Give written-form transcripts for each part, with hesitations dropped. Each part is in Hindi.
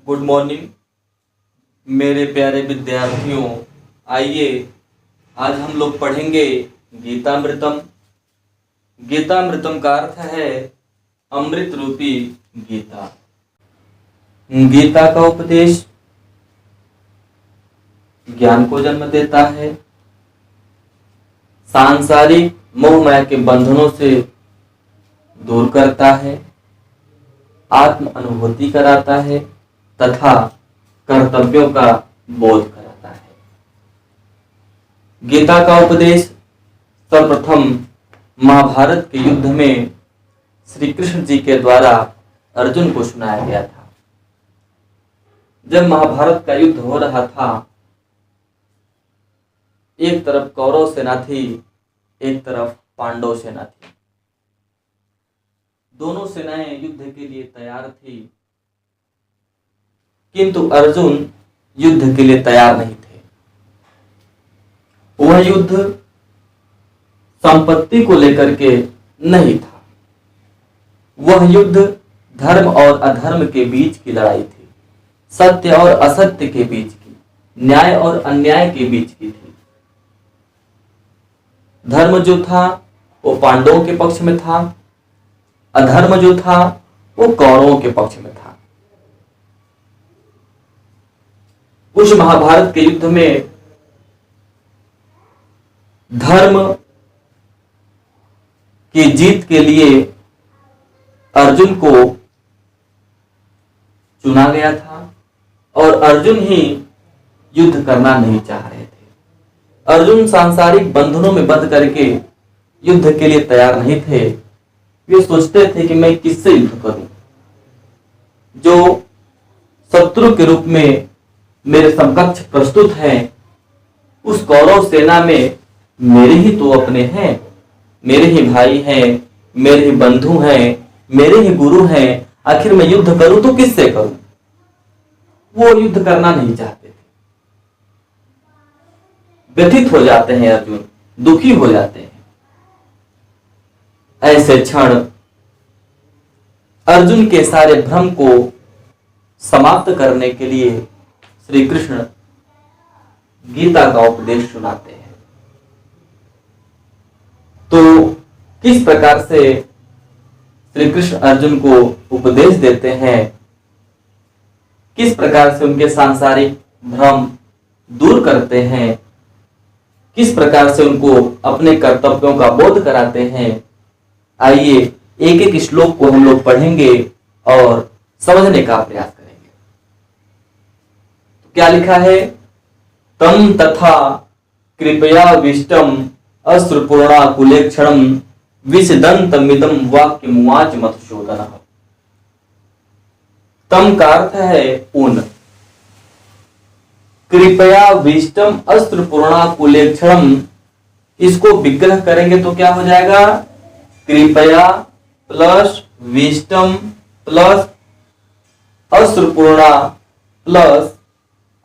गुड मॉर्निंग मेरे प्यारे विद्यार्थियों। आइए आज हम लोग पढ़ेंगे गीतामृतम। गीतामृतम का अर्थ है अमृत रूपी गीता। गीता का उपदेश ज्ञान को जन्म देता है, सांसारिक मोह माया के बंधनों से दूर करता है, आत्म अनुभूति कराता है तथा कर्तव्यों का बोध कराता है। गीता का उपदेश सर्वप्रथम महाभारत के युद्ध में श्री कृष्ण जी के द्वारा अर्जुन को सुनाया गया था। जब महाभारत का युद्ध हो रहा था, एक तरफ कौरव सेना थी, एक तरफ पांडव सेना थी। दोनों सेनाएं युद्ध के लिए तैयार थी, किंतु अर्जुन युद्ध के लिए तैयार नहीं थे। वह युद्ध संपत्ति को लेकर के नहीं था, वह युद्ध धर्म और अधर्म के बीच की लड़ाई थी, सत्य और असत्य के बीच की, न्याय और अन्याय के बीच की थी। धर्म जो था वो पांडवों के पक्ष में था, अधर्म जो था वो कौरवों के पक्ष में था। उस महाभारत के युद्ध में धर्म की जीत के लिए अर्जुन को चुना गया था और अर्जुन ही युद्ध करना नहीं चाह रहे थे। अर्जुन सांसारिक बंधनों में बंध करके युद्ध के लिए तैयार नहीं थे। वे सोचते थे कि मैं किससे युद्ध करूं, जो शत्रु के रूप में मेरे समकक्ष प्रस्तुत हैं। उस कौरव सेना में मेरे ही तो अपने हैं, मेरे ही भाई हैं, मेरे ही बंधु हैं, मेरे ही गुरु हैं। आखिर मैं युद्ध करूं तो किससे करूं? वो युद्ध करना नहीं चाहते थे। व्यथित हो जाते हैं अर्जुन, दुखी हो जाते हैं। ऐसे क्षण अर्जुन के सारे भ्रम को समाप्त करने के लिए श्री कृष्ण गीता का उपदेश सुनाते हैं। तो किस प्रकार से श्री कृष्ण अर्जुन को उपदेश देते हैं, किस प्रकार से उनके सांसारिक भ्रम दूर करते हैं, किस प्रकार से उनको अपने कर्तव्यों का बोध कराते हैं, आइए एक एक श्लोक को हम लोग पढ़ेंगे और समझने का प्रयास करेंगे। तो क्या लिखा है? तम तथा कृपया विष्टम अश्रुपूर्णा कुलेक्षणम विषदंतमिदं वाक्यमुवाच मधुसूदनः। तम का अर्थ है उन, कृपया विष्टम अश्रुपूर्णा कुलेक्षणम, इसको विग्रह करेंगे तो क्या हो जाएगा? कृपया प्लस विष्टम प्लस अश्रुपूर्णा प्लस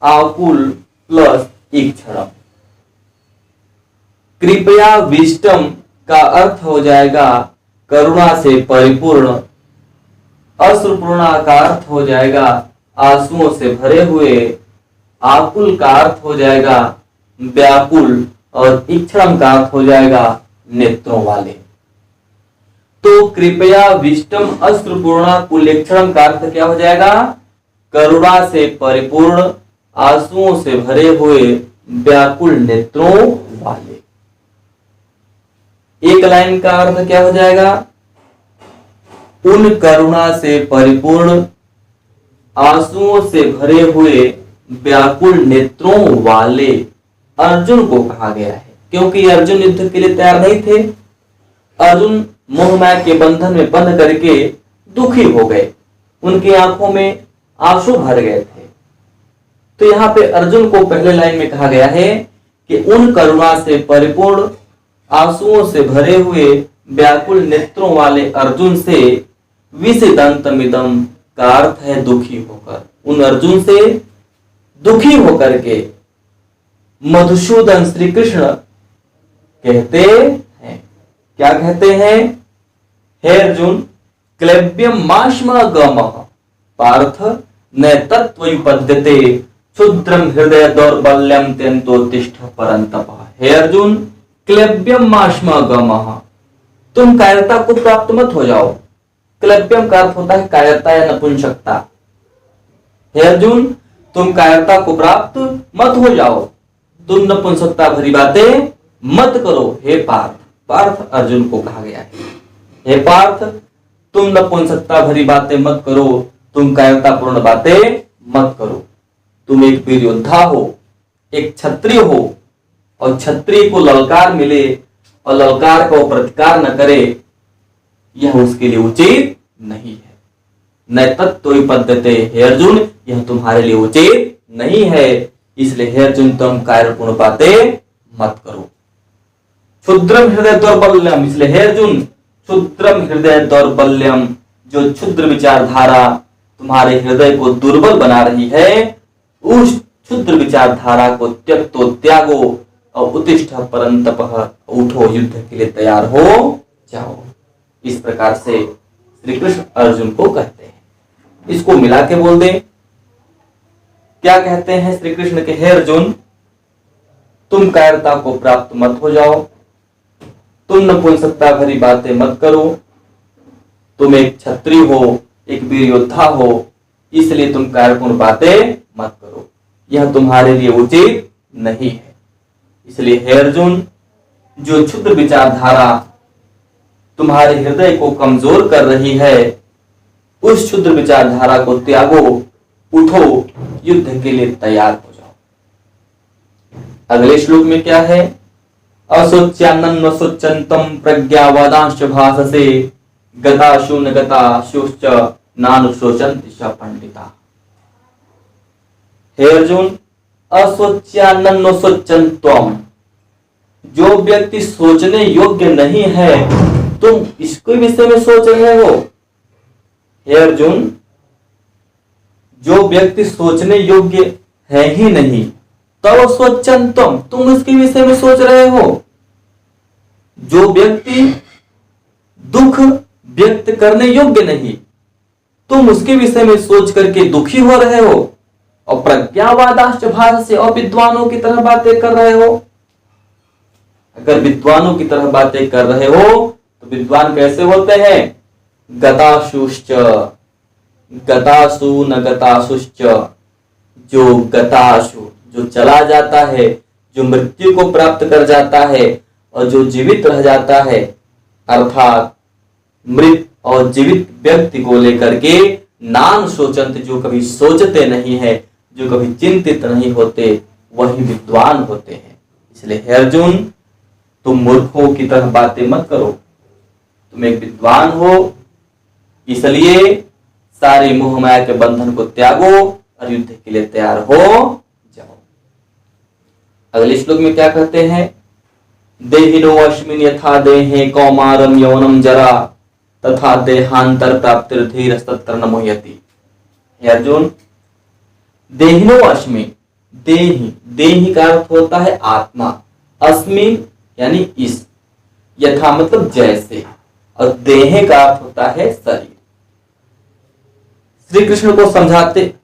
आकुल प्लस ईक्षणम। कृपया विष्टम का अर्थ हो जाएगा करुणा से परिपूर्ण, अश्रुपूर्णा का अर्थ हो जाएगा आंसुओं से भरे हुए, आकुल का अर्थ हो जाएगा व्याकुल और ईक्षणम का अर्थ हो जाएगा नेत्रों वाले। तो कृपया विष्टम अश्रुपूर्णा कुलेक्षणम का अर्थ क्या हो जाएगा? करुणा से परिपूर्ण, आंसुओं से भरे हुए, व्याकुल नेत्रों वाले। एक लाइन का अर्थ क्या हो जाएगा? उन करुणा से परिपूर्ण, आंसुओं से भरे हुए, व्याकुल नेत्रों वाले अर्जुन को कहा गया है, क्योंकि अर्जुन युद्ध के लिए तैयार नहीं थे। अर्जुन मोह माया के बंधन में बंध करके दुखी हो गए, उनकी आंखों में आंसू भर गए थे। तो यहाँ पे अर्जुन को पहले लाइन में कहा गया है कि उन करुणा से परिपूर्ण, आंसुओं से भरे हुए, व्याकुल नेत्रों वाले अर्जुन से विषदंतमिदं का अर्थ है दुखी होकर, उन अर्जुन से दुखी होकर के मधुसूदन श्री कृष्ण कहते हैं। क्या कहते हैं? हे अर्जुन क्लैब्यम माश्म गमः पार्थ न तत्त्वयुपद्यते क्षुद्रम हृदय दौर्बल्यम त्यक्तोत्तिष्ठ परंतप। हे अर्जुन, क्लैब्यम माश्मगमः, तुम कायरता को प्राप्त मत हो जाओ। क्लैब्यम का अर्थ होता है कायरता या नपुंसकता। हे अर्जुन, तुम कायरता को प्राप्त मत हो जाओ, तुम नपुंसकता भरी बातें मत करो। हे पार्थ, पार्थ अर्जुन को कहा गया है, हे पार्थ, तुम नपुंसकता भरी बातें मत करो, तुम कायरतापूर्ण बातें मत करो। तुम एक वीर योद्धा हो, एक क्षत्रिय हो, और क्षत्रिय को ललकार मिले और ललकार का वो प्रतिकार न करे, यह उसके लिए उचित नहीं है। न तत्त्वयुपद्यते, हे अर्जुन, यह तुम्हारे लिए उचित नहीं है। इसलिए हे अर्जुन, तुम कायरपूर्ण बातें मत करो। क्षुद्रम हृदय दौर्बल्यम, इसलिए हे अर्जुन, क्षुद्रम हृदय दौर्बल्यम, जो क्षुद्र विचारधारा तुम्हारे हृदय को दुर्बल बना रही है, उस क्षुद्र विचारधारा को त्यक्तो त्यागो और उत्तिष्ठ परंतपः, उठो, युद्ध के लिए तैयार हो जाओ। इस प्रकार से श्री कृष्ण अर्जुन को कहते हैं। इसको मिला के बोल दें, क्या कहते हैं श्री कृष्ण के, हे अर्जुन, तुम कायरता को प्राप्त मत हो जाओ, तुम नपुंसकता भरी बातें मत करो, तुम एक क्षत्रिय हो, एक वीर योद्धा हो, इसलिए तुम कायरपूर्ण बातें मत करो, यह तुम्हारे लिए उचित नहीं है। इसलिए हे अर्जुन, जो क्षुद्र विचारधारा तुम्हारे हृदय को कमजोर कर रही है, उस क्षुद्र विचारधारा को त्यागो, उठो, युद्ध के लिए तैयार हो जाओ। अगले श्लोक में क्या है, असोच्यान्नस्वच्छन्तम प्रज्ञावादांश्च भाससे गताशु न गताशुश्च नानुशोचन्ति च पंडिता। हे अर्जुन, असोच्यान्नस्वच्छन्तम, जो व्यक्ति सोचने योग्य नहीं है, तुम इसके विषय में सोच रहे हो। हे अर्जुन, जो व्यक्ति सोचने योग्य है ही नहीं, तब स्वच्छन्तम, तुम इसके विषय में सोच रहे हो। जो व्यक्ति दुख व्यक्त करने योग्य नहीं, तुम उसके विषय में सोच करके दुखी हो रहे हो, और प्रज्ञावादाश्च भाससे, और विद्वानों की तरह बातें कर रहे हो। अगर विद्वानों की तरह बातें कर रहे हो तो विद्वान कैसे होते हैं, गताशुश्च, गतासु न गतासुश्च, जो गताशु, जो चला जाता है, जो मृत्यु को प्राप्त कर जाता है, और जो जीवित रह जाता है, अर्थात मृत और जीवित व्यक्ति को लेकर के नान सोचंत, जो कभी सोचते नहीं है, जो कभी चिंतित नहीं होते, वही विद्वान होते हैं। इसलिए हे अर्जुन, तुम मूर्खों की तरह बातें मत करो, तुम एक विद्वान हो, इसलिए सारे मोह माया के बंधन को त्यागो और युद्ध के लिए तैयार हो जाओ। अगले श्लोक में क्या कहते हैं, देहिनो अस्मिन् यथा देहे कौमारम यौनम जरा तथा देहांतर प्राप्तिर धीरस्तत्र न मुह्यति। हे अर्जुन, देहिनो अस्मिन्, देहि, देहि का अर्थ होता है आत्मा, अस्मिन् यानी इस, यथा मतलब जैसे, और देह का अर्थ होता है शरीर। श्री कृष्ण को समझाते,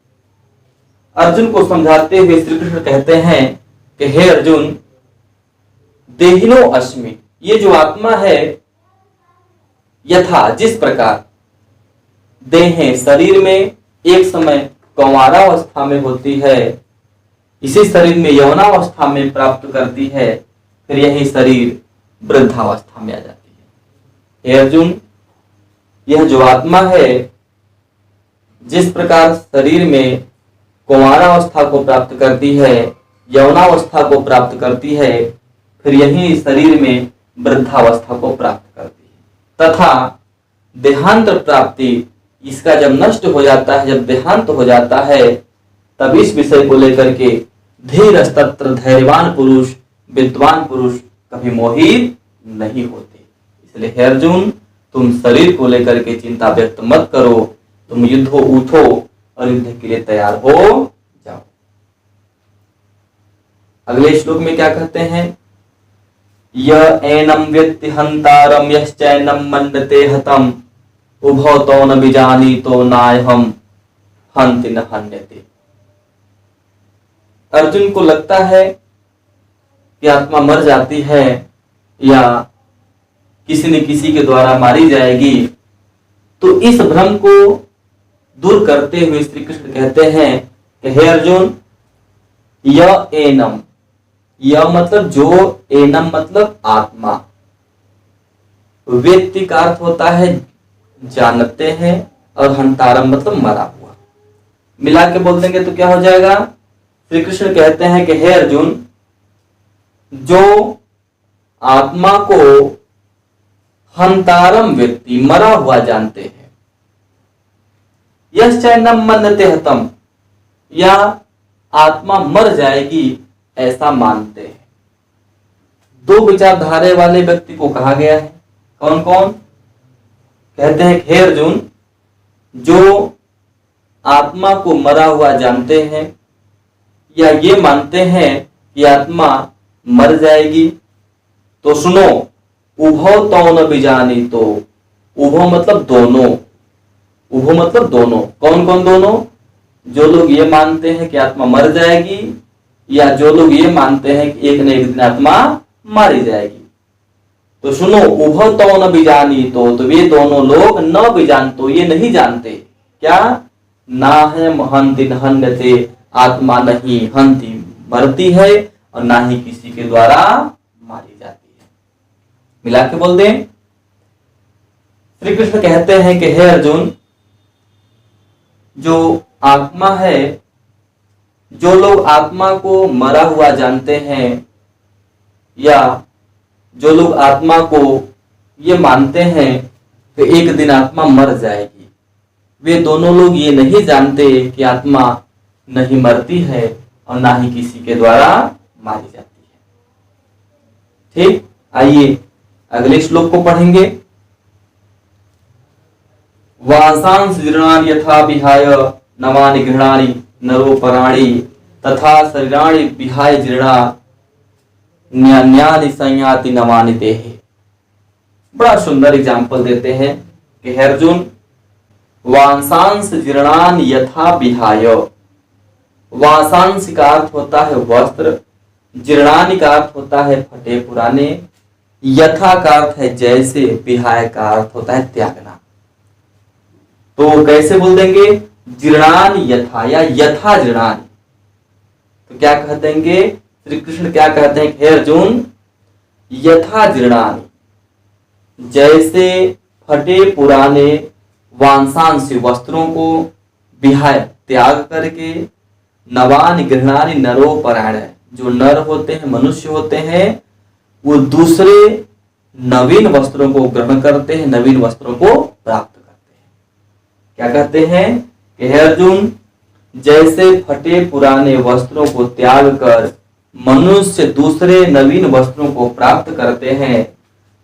अर्जुन को समझाते हुए श्री कृष्ण कहते हैं कि हे अर्जुन, देहिनो अस्मि, ये जो आत्मा है, यथा जिस प्रकार देह शरीर में एक समय कौमारावस्था में होती है, इसी शरीर में यौनावस्था में प्राप्त करती है, फिर यही शरीर वृद्धावस्था में आ जाती है। हे अर्जुन, यह जो आत्मा है, जिस प्रकार शरीर में कौमारावस्था को प्राप्त करती है, यौनावस्था को प्राप्त करती है, फिर यही शरीर में वृद्धावस्था को प्राप्त करती है, तथा देहांत प्राप्ति, इसका जब नष्ट हो जाता है, जब देहांत हो जाता है, तब इस विषय को लेकर के धीरस्तत्र, धैर्यवान पुरुष, विद्वान पुरुष कभी मोहित नहीं होते। इसलिए हे अर्जुन, तुम शरीर को लेकर के चिंता व्यक्त मत करो, तुम युद्धो उठो और युद्ध के लिए तैयार हो जाओ। अगले श्लोक में क्या कहते हैं, य एनम व्यक्ति हंतारम यश्चैनम मन्यते हतम उभौ तो न विजानीतो नायहम हन्ति न हन्यते। अर्जुन को लगता है कि आत्मा मर जाती है या किसी न किसी के द्वारा मारी जाएगी, तो इस भ्रम को दूर करते हुए श्री कृष्ण कहते हैं कि हे अर्जुन, य एनम, यह मतलब जो, एनम मतलब आत्मा, व्यक्ति का अर्थ होता है जानते हैं, और हंतारम मतलब मरा हुआ। मिला के बोल देंगे तो क्या हो जाएगा? श्री कृष्ण कहते हैं कि हे अर्जुन, जो आत्मा को हंतारम व्यक्ति मरा हुआ जानते हैं, यश्चैनम मन्यते हतम, या आत्मा मर जाएगी ऐसा मानते हैं। दो विचारधारा वाले व्यक्ति को कहा गया है। कौन कौन? कहते हैं हे अर्जुन, जो आत्मा को मरा हुआ जानते हैं या ये मानते हैं कि आत्मा मर जाएगी, तो सुनो, उभौ तौ न बीजानी, तो उभौ मतलब दोनों, उभौ मतलब दोनों। कौन कौन दोनों? जो लोग ये मानते हैं कि आत्मा मर जाएगी, या जो लोग ये मानते हैं कि एक न एक दिन आत्मा मारी जाएगी। तो सुनो, उभौ तौ न बीजानी, तो वे दोनों लोग न बीजान, तो ये नहीं जानते क्या? ना है हन्ति न हन्यते, आत्मा नहीं हन्ति मरती है, और ना ही किसी के द्वारा मारी जाती है। मिला के बोल दें, श्री कृष्ण कहते हैं कि हे अर्जुन, जो आत्मा है, जो लोग आत्मा को मरा हुआ जानते हैं, या जो लोग आत्मा को ये मानते हैं कि एक दिन आत्मा मर जाएगी, वे दोनों लोग ये नहीं जानते कि आत्मा नहीं मरती है और ना ही किसी के द्वारा मारी जाती है। ठीक, आइए अगले श्लोक को पढ़ेंगे। वासांस जीर्णानि यथा विहाय नवानि गृह्णानि नरोपराणि तथा शरीराणि विहाय जीर्णा न्यान्यानि संयाति नवानि देहे। बड़ा सुंदर एग्जाम्पल देते हैं कि हे अर्जुन, वासांस जीर्णानि यथा विहाय, वासांस का अर्थ होता है वस्त्र, जीर्णानि का अर्थ होता है फटे पुराने, यथा का अर्थ है जैसे, विहाय का अर्थ होता है त्यागना। तो कैसे बोल देंगे? जीर्णानि यथा या यथा जीर्णानि। तो क्या कह देंगे? श्री कृष्ण क्या कहते हैं? हे अर्जुन, यथा जीर्णानि, जैसे फटे पुराने वांसांश वस्त्रों को विहाय त्याग करके, नवानि गृह्णानि नरोपरायण, जो नर होते हैं, मनुष्य होते हैं, वो दूसरे नवीन वस्त्रों को ग्रहण करते हैं, नवीन वस्त्रों को प्राप्त करते हैं। क्या कहते हैं कि हे अर्जुन, जैसे फटे पुराने वस्त्रों को त्याग कर मनुष्य दूसरे नवीन वस्त्रों को प्राप्त करते हैं,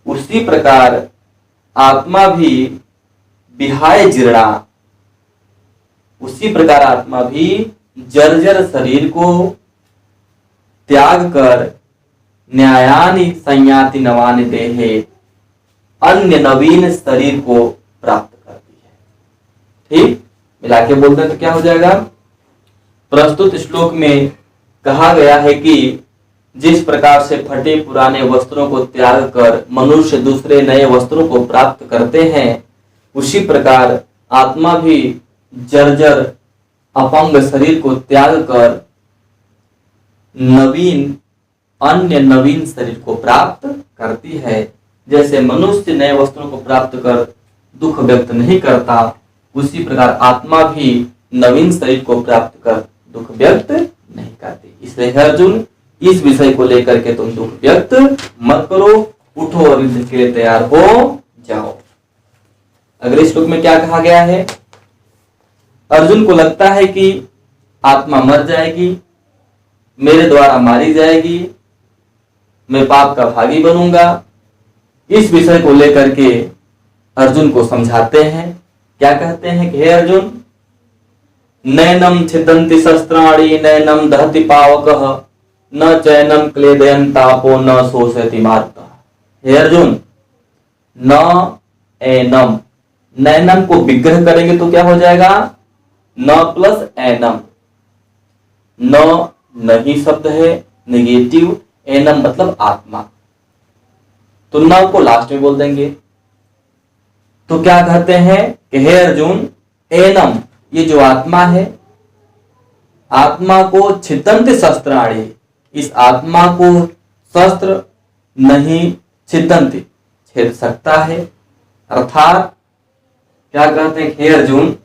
उसी प्रकार आत्मा भी विहाय जीर्णा, उसी प्रकार आत्मा भी जर्जर शरीर को त्याग कर न्यायानि संयाति नवानि देहे, अन्य नवीन शरीर को प्राप्त करती है। ठीक, मिला के बोलते हैं तो क्या हो जाएगा? प्रस्तुत श्लोक में कहा गया है कि जिस प्रकार से फटे पुराने वस्त्रों को त्याग कर मनुष्य दूसरे नए वस्त्रों को प्राप्त करते हैं, उसी प्रकार आत्मा भी जर्जर अपंग शरीर को त्याग कर अन्य नवीन शरीर को प्राप्त करती है। जैसे मनुष्य नए वस्त्रों को प्राप्त कर दुख व्यक्त नहीं करता, उसी प्रकार आत्मा भी नवीन शरीर को प्राप्त कर दुख व्यक्त नहीं करती। इसलिए हे अर्जुन, इस विषय को लेकर के तुम दुख व्यक्त मत करो, उठो और युद्ध के लिए तैयार हो जाओ। अगले श्लोक में क्या कहा गया है? अर्जुन को लगता है कि आत्मा मर जाएगी, मेरे द्वारा मारी जाएगी, मैं पाप का भागी बनूंगा। इस विषय को लेकर के अर्जुन को समझाते हैं। क्या कहते हैं कि हे अर्जुन, नैनम छिदन्ति शस्त्राणि नैनम दहति पावकः न चैनम क्लेदयन् तापो न शोषयति मारुतः। हे अर्जुन, न एनम, नैनम को विग्रह करेंगे तो क्या हो जाएगा? न प्लस एनम, न नहीं शब्द है नेगेटिव, एनम मतलब आत्मा, तो न को लास्ट में बोल देंगे। तो क्या कहते हैं कि हे अर्जुन, एनम ये जो आत्मा है, आत्मा को छिदन्ति शस्त्राणि, इस आत्मा को शस्त्र नहीं छिदन्ति छेद सकता है। अर्थात क्या कहते हैं हे अर्जुन,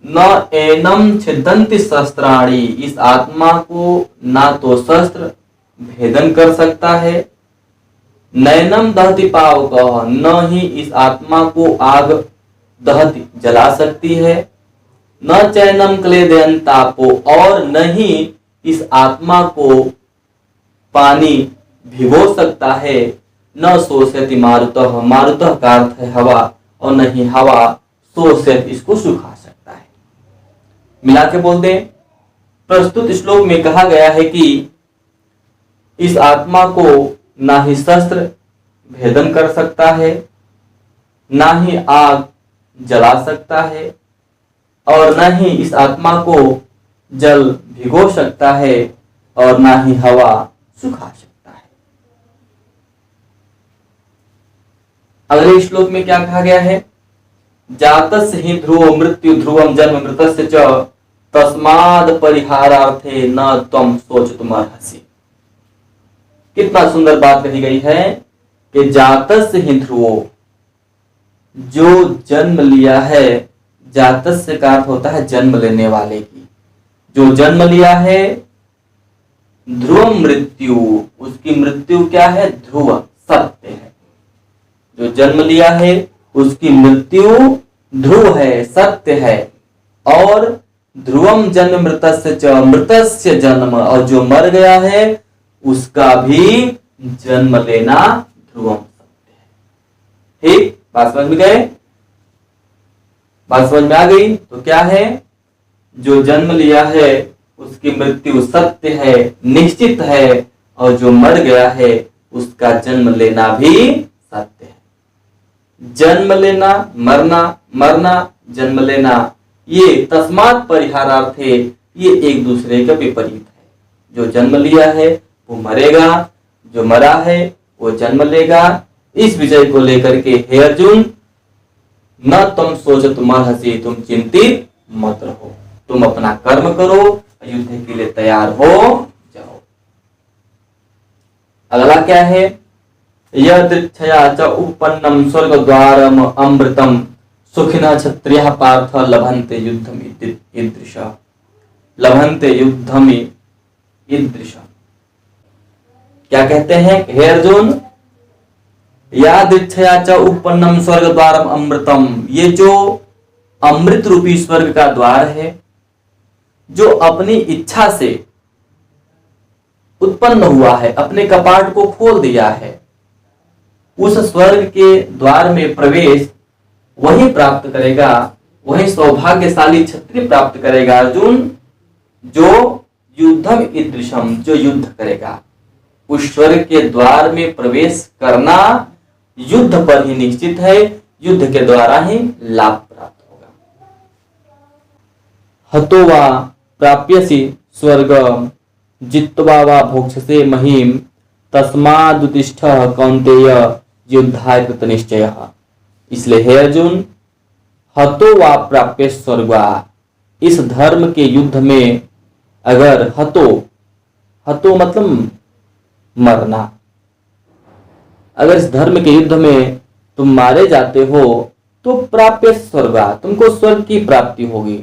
न एनम छिदन्ति शस्त्राणि, इस आत्मा को ना तो शस्त्र भेदन कर सकता है, नैनम दहति पावकः, न ही इस आत्मा को आग दहति जला सकती है, न चैनम क्लेदयन् तापो, और न ही इस आत्मा को पानी भिगो सकता है, न शोषयति मारुतः, मारुतः का अर्थ है हवा, और न ही हवा शोषयति इसको सुखा सकता है। मिला के बोल दें, प्रस्तुत श्लोक में कहा गया है कि इस आत्मा को ना ही शस्त्र भेदन कर सकता है, ना ही आग जला सकता है, और न ही इस आत्मा को जल भिगो सकता है, और ना ही हवा सुखा सकता है। अगले श्लोक में क्या कहा गया है, जातस्य हि ध्रुवो मृत्यु ध्रुवम जन्म मृतस्य च तस्माद् परिहारार्थे न त्वं शोचितुमर्हसि। कितना सुंदर बात कही गई है कि जातस्य हि ध्रुवो, जो जन्म लिया है, जातस्य का अर्थ होता है जन्म लेने वाले की, जो जन्म लिया है, ध्रुव मृत्यु, उसकी मृत्यु क्या है, ध्रुव सत्य है, जो जन्म लिया है उसकी मृत्यु ध्रुव है, सत्य है, और ध्रुवम जन्म मृतस्य च, मृतस्य जन्म, और जो मर गया है उसका भी जन्म लेना ध्रुवम सत्य है। ठीक, बात समझ में गए, बात समझ में आ गई। तो क्या है, जो जन्म लिया है उसकी मृत्यु सत्य है, निश्चित है, और जो मर गया है उसका जन्म लेना भी सत्य है। जन्म लेना, मरना, मरना, जन्म लेना, ये तस्मात् परिहारार्थे, ये एक दूसरे का विपरीत है। जो जन्म लिया है वो मरेगा, जो मरा है वो जन्म लेगा। इस विषय को लेकर के हे अर्जुन, न तुम शोचितुमर्हसि, तुम चिंतित मत रहो, तुम अपना कर्म करो, युद्ध के लिए तैयार हो जाओ। अगला क्या है, यदृच्छया च उपपन्नम स्वर्गद्वारम अमृतम सुखिनः क्षत्रियः पार्थ लभन्ते युद्धम ईदृश, लभन्ते युद्धम ईदृश। क्या कहते हैं, हे अर्जुन, यादृच्छया च उपपन्नम स्वर्गद्वारम अमृतम, ये जो अमृत रूपी स्वर्ग का द्वार है, जो अपनी इच्छा से उत्पन्न हुआ है, अपने कपाट को खोल दिया है, उस स्वर्ग के द्वार में प्रवेश वही प्राप्त करेगा, वही सौभाग्यशाली क्षत्रिय प्राप्त करेगा अर्जुन, जो युद्धम ईदृशम, जो युद्ध करेगा। उस स्वर्ग के द्वार में प्रवेश करना युद्ध पर ही निश्चित है, युद्ध के द्वारा ही लाभ प्राप्त होगा। हतो वा प्राप्यसि स्वर्गम जित्वा वा भोक्ष्यसे महीम तस्मादुत्तिष्ठ कौन्तेय युद्धाय कृतनिश्चयः। इसलिए हे अर्जुन, हतो वा प्राप्य स्वर्गा, इस धर्म के युद्ध में अगर हतो, हतो मतलब मरना, अगर इस धर्म के युद्ध में तुम मारे जाते हो तो प्राप्य स्वर्गा, तुमको स्वर्ग की प्राप्ति होगी।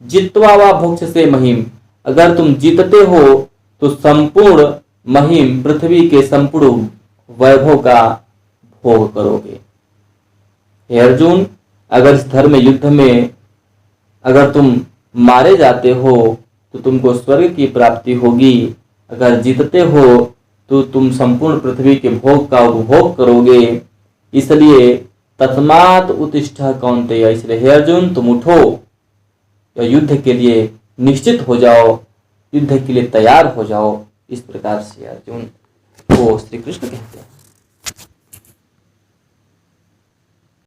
जित्वा वा भोक्ष्यसे महीम, अगर तुम जीतते हो तो संपूर्ण महीम, पृथ्वी के संपूर्ण वैभव का भोग करोगे। हे अर्जुन, अगर इस धर्म युद्ध में अगर तुम मारे जाते हो तो तुमको स्वर्ग की प्राप्ति होगी, अगर जीतते हो तो तुम संपूर्ण पृथ्वी के भोग का उपभोग करोगे। इसलिए तस्मात् उत्तिष्ठ कौन्तेय, इसलिए हे अर्जुन तुम उठो, या युद्ध के लिए निश्चित हो जाओ, युद्ध के लिए तैयार हो जाओ। इस प्रकार से अर्जुन को श्री कृष्ण कहते हैं।